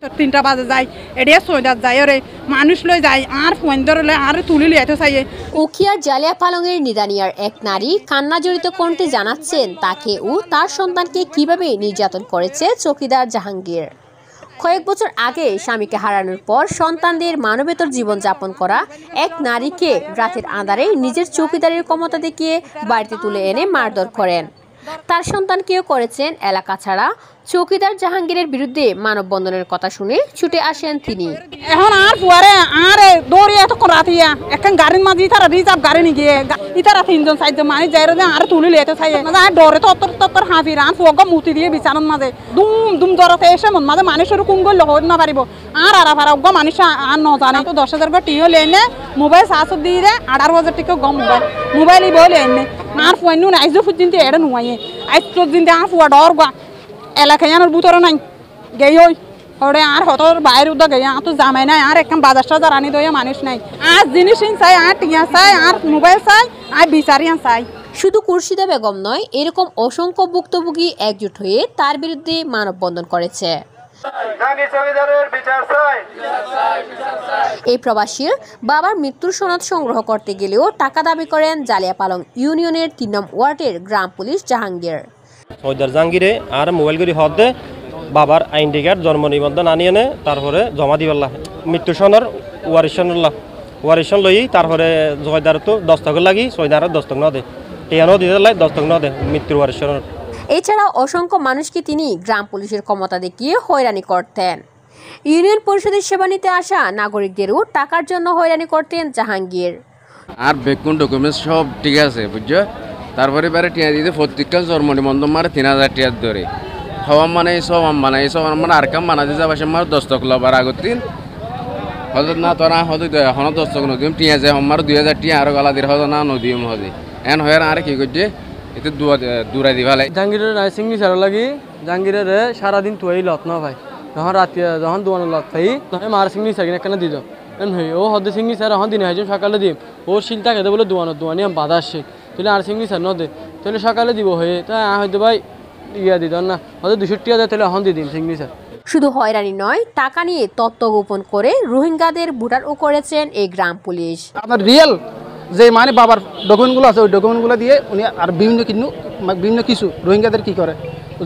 3টা বাজে যায় এডিয়া 6টাত যায় ওরে মানুষ লই যায় আর ফোন ধরলে আর তুলি লিয়াতে চাই। উখিয়ার জালিয়াপালংয়ের নিদানিয়ার এক নারী কান্না জড়িত কণ্ঠে জানাচ্ছেন তাকে ও তার সন্তানকে কিভাবে নির্যাতন করেছে চৌকিদার জাহাঙ্গীর। কয়েক বছর আগে স্বামীকে হারানোর পর সন্তানদের মানবেতর জীবনযাপন করা এক নারীকে রাতের আঁধারে নিজের চৌকিদারের ক্ষমতা দেখিয়ে বাড়িতে তুলে এনে মারধর করেন। তার সন্তানকেও করেছেন এলাকা ছাড়া। চৌকিদার জাহাঙ্গীরের বিরুদ্ধে মানববন্ধনের কথা শুনে ছুটে আসেন তিনি। এখন আর পুয়ারে আর দৌড়ি এত রাতিয়া এখন গাড়ির মাঝে তারা রিজার্ভ গাড়ি নিয়ে গিয়ে ইতারা 3জন 4জন মানে যাই আর তুলি লিয়াতে চাই আর ডরে তত্তর হাফির আর ফুয়াগ মুতি দিয়ে বিছানোর মাঝে দুম দুম জ্বরতে এসে মন মাঝে মানুষের কোন গল্য হইতে না পারিব আর ফারা অজ্ঞ মানুষ আর ন জানে তো 10,000 করে টিও লেনে মোবাইল চার্জ দিয়ে দে 18,000 টাকা গম মোবাইল বলে এনে আর ফোন নুন আইজ ফুজিনতে এড়ে নুয়াইয়ে আইজ তো দিনতে আর ফুয়া ডর গা এলাকার বুতরে নাই গেই ওই ওরে আর হতর বাইরে উদ্যোগ গেই আর তো জামাই নাই আর একদম বাজার টাজার আনি দইয়া মানুষ নাই আর জিনিস চাই আর টিয়া চাই আর মোবাইল চাই আর বিচারিয়া চাই। শুধু খুরশিদা বেগম নয়, এরকম অসংখ্য ভুক্তভোগী একজোট হয়ে তার বিরুদ্ধে মানববন্ধন করেছে। এই প্রবাসীর বাবার মৃত্যুর সনদ সংগ্রহ করতে গেলেও টাকা দাবি করেন জালিয়াপালং ইউনিয়নের 3 নং ওয়ার্ডের গ্রাম পুলিশ জাহাঙ্গীর। চৌকিদার জাহাঙ্গীরে আর মোবাইল করে হদে বাবার আইডি কার্ড জন্ম নিবন্ধন আনিয়ে নে তারপরে জমা দিবাল্লা মৃত্যু সনর ওয়ারিশন লই তারপরে জয়দার তো দস্তক লাগি ছয়দার দস্তক ন দে টিয়ানো দিতে লাই দস্তক ন দে মৃত্যুর ওয়ারিশন। এছাড়া অসংখ্য মানুষকে তিনি গ্রাম পুলিশের ক্ষমতা দেখিয়ে হয়রানি করতেন। ইউনিয়ন পরিষদের সেবা নিতে আসা নাগরিকদেরও টাকার জন্য হয়রানি করতেন জাহাঙ্গীর। আর বেকুন ডকুমেন্টস সব ঠিক আছে বুঝছো, তারপরে এবারে টিয়া দিতে প্রত্যেকটা জন্ম নিবন্ধন মারে 3,000 টিয়ার ধরে হওয়া মানে সব মানে আর কাম বানাতে যাবা সে মার দস্তক লবার আগত দিন হজত না তোরা হতে এখন দস্তক নদীম টিয়া যায় আমার 2,000 টিয়া আরো গালা দিয়ে হতো না নদীম হদে এন হয় আর কি করছে এতে দূরা দি ভালাই। জাহাঙ্গীরের সিঙ্গি সারা লাগি জাহাঙ্গীরের সারাদিন তুই লত না ভাই যখন রাতে যখন দোয়ানো লত পাই তখন মার সিঙ্গি সার কেন দিত ও হদে সিঙ্গি সার এখন দিন হাইজম সকালে দিম ওর শিলটা খেতে বলে দোয়ানি বাধা আসছে তাহলে আর সিঙ্গি সার নদে তাহলে সকালে দিব হয়ে তাই হয়তো ভাই ইয়া দিত না হয়তো 200 টাকা দেয় তাহলে এখন দিয়ে দিম সিঙ্গি সার। শুধু হয়রানি নয়, টাকা নিয়ে তথ্য গোপন করে রোহিঙ্গাদের ভোটারও করেছেন এই গ্রাম পুলিশ। আপনার রিয়েল যে মানে বাবার ডকুমেন্টগুলো আছে ওই ডকুমেন্টগুলো দিয়ে উনি আর বিভিন্ন কিছু রোহিঙ্গাদের কি করে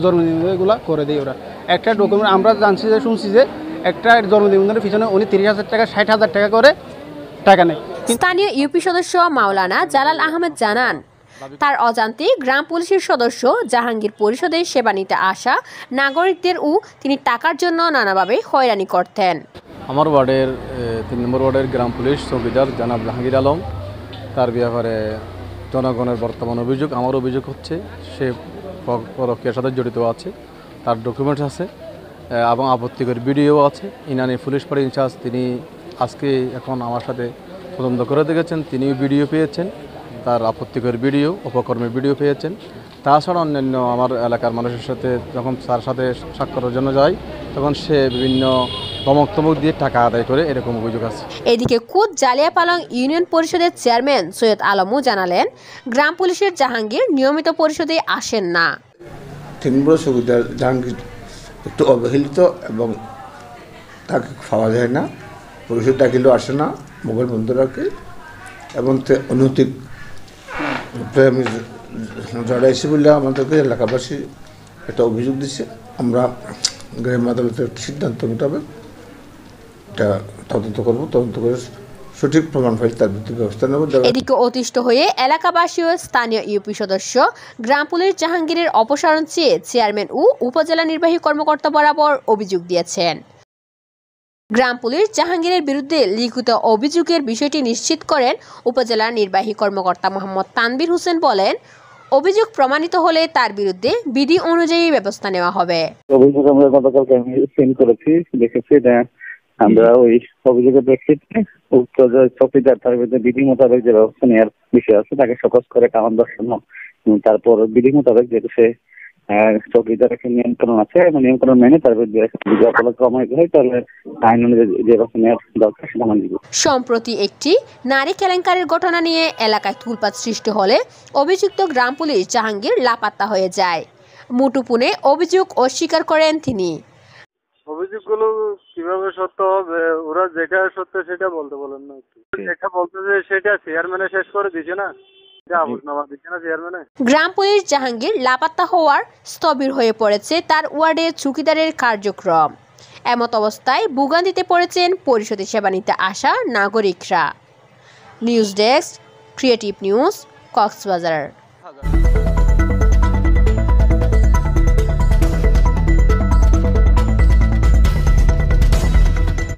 জন্মদিনগুলো করে দেয় ওরা। একটা ডকুমেন্ট আমরা জানছি যে শুনছি যে একটা জন্মদিনের পিছনে উনি 30,000 টাকা 60,000 টাকা করে টাকা নেয়। স্থানীয় ইউপি সদস্য মাওলানা জালাল আহমেদ জানান তার অজান্তে গ্রাম পুলিশের সদস্য জাহাঙ্গীর পরিষদের সেবা নিতে আসা নাগরিকদেরও তিনি টাকার জন্য নানাভাবে হয়রানি করতেন। আমার ওয়ার্ডের 3 নম্বর ওয়ার্ডের গ্রাম পুলিশ চৌকিদার জনাব জাহাঙ্গীর আলম তার ব্যাপারে জনগণের বর্তমান অভিযোগ আমার অভিযোগ হচ্ছে সে প্রক্রিয়ার সাথে জড়িত আছে, তার ডকুমেন্টস আছে এবং আপত্তিকর ভিডিও আছে। ইনানি পুলিশ ফাঁড়ি ইনচার্জ তিনি আজকে এখন আমার সাথে তদন্ত করে দেখেছেন, তিনিও ভিডিও পেয়েছেন, তার আপত্তিকর ভিডিও অপকর্মের ভিডিও পেয়েছেন। তাছাড়া অন্যান্য আমার এলাকার মানুষের সাথে যখন তার সাথে সাক্ষরের জন্য যাই তখন সে বিভিন্ন ধমক দিয়ে টাকা আদায় করে এরকম অভিযোগ আছে। এদিকে খুদ জালিয়াপালং ইউনিয়ন পরিষদের চেয়ারম্যান সৈয়দ আলমও জানালেন গ্রাম পুলিশের জাহাঙ্গীর নিয়মিত পরিষদে আসেন না। 3 নম্বর চৌকিদার জাহাঙ্গীর একটু অবহেলিত এবং তাকে পাওয়া যায় না, পরিষদ ডাকিলেও আসে না, মোবাইল বন্ধ রাখে এবং অনৈতিক আমি জড়াইছি বলে আমাদেরকে এলাকাবাসী একটা অভিযোগ দিচ্ছে। আমরা গ্রাম্য আদালতের সিদ্ধান্ত মোতাবেক এটা তদন্ত করবো, তদন্ত করে সঠিক প্রমাণ পাই তার বিরুদ্ধে ব্যবস্থা নেব। এদিকে অতিষ্ঠ হয়ে এলাকাবাসী ও স্থানীয় ইউপি সদস্য গ্রাম পুলিশ জাহাঙ্গীরের অপসারণ চেয়ে চেয়ারম্যান ও উপজেলা নির্বাহী কর্মকর্তা বরাবর অভিযোগ দিয়েছেন। গ্রাম পুলিশ জাহাঙ্গীরের বিরুদ্ধে লিখিত অভিযোগের বিষয়টি নিশ্চিত করেন উপজেলা নির্বাহী কর্মকর্তা মোহাম্মদ তানভীর হোসেন। বলেন অভিযোগ প্রমাণিত হলে তার বিরুদ্ধে বিধি অনুযায়ী ব্যবস্থা নেওয়া হবে। অভিযোগ আমরা গতকালকে সেন্ড করেছি, দেখেছি আমরা ওই অভিযোগের প্রেক্ষিতে উক্ত চৌকিদার তার বিরুদ্ধে বিধি মোতাবেক যে ব্যবস্থা নেওয়ার বিষয় আছে তাকে সকস করে কারণ দর্শানো, তারপর বিধি মোতাবেক যেহেতু সে চৌকিদার একটা নিয়ন্ত্রণ আছে এবং নিয়ন্ত্রণ মেনে তার বিরুদ্ধে যদি অপরাধ প্রমাণিত হয় তাহলে আইন অনুযায়ী যে ব্যবস্থা নেওয়ার দরকার সেটা মানি দিব। সম্প্রতি একটি নারী কেলেঙ্কারির ঘটনা নিয়ে এলাকায় তুলপাত সৃষ্টি হলে অভিযুক্ত গ্রাম পুলিশ জাহাঙ্গীর লাপাত্তা হয়ে যায়। মুঠোফোনে অভিযোগ অস্বীকার করেন তিনি। অভিযোগগুলো কিভাবে সত্য হবে, ওরা যেটা সত্য সেটা বলতে বলেন না। যেটা বলতে যে সেটা চেয়ারম্যানে শেষ করে দিছে না, আমোদনামা দিচ্ছে না চেয়ারম্যানে। গ্রাম পুলিশ জাহাঙ্গীর লাপাত্তা হওয়ার স্থবির হয়ে পড়েছে তার ওয়ার্ডে চৌকিদারের কার্যক্রম। এমত অবস্থায় ভোগান্তিতে পড়েছেন পরিষদে সেবা নিতে আসা নাগরিকরা। News desk, creative news, Cox's Bazar.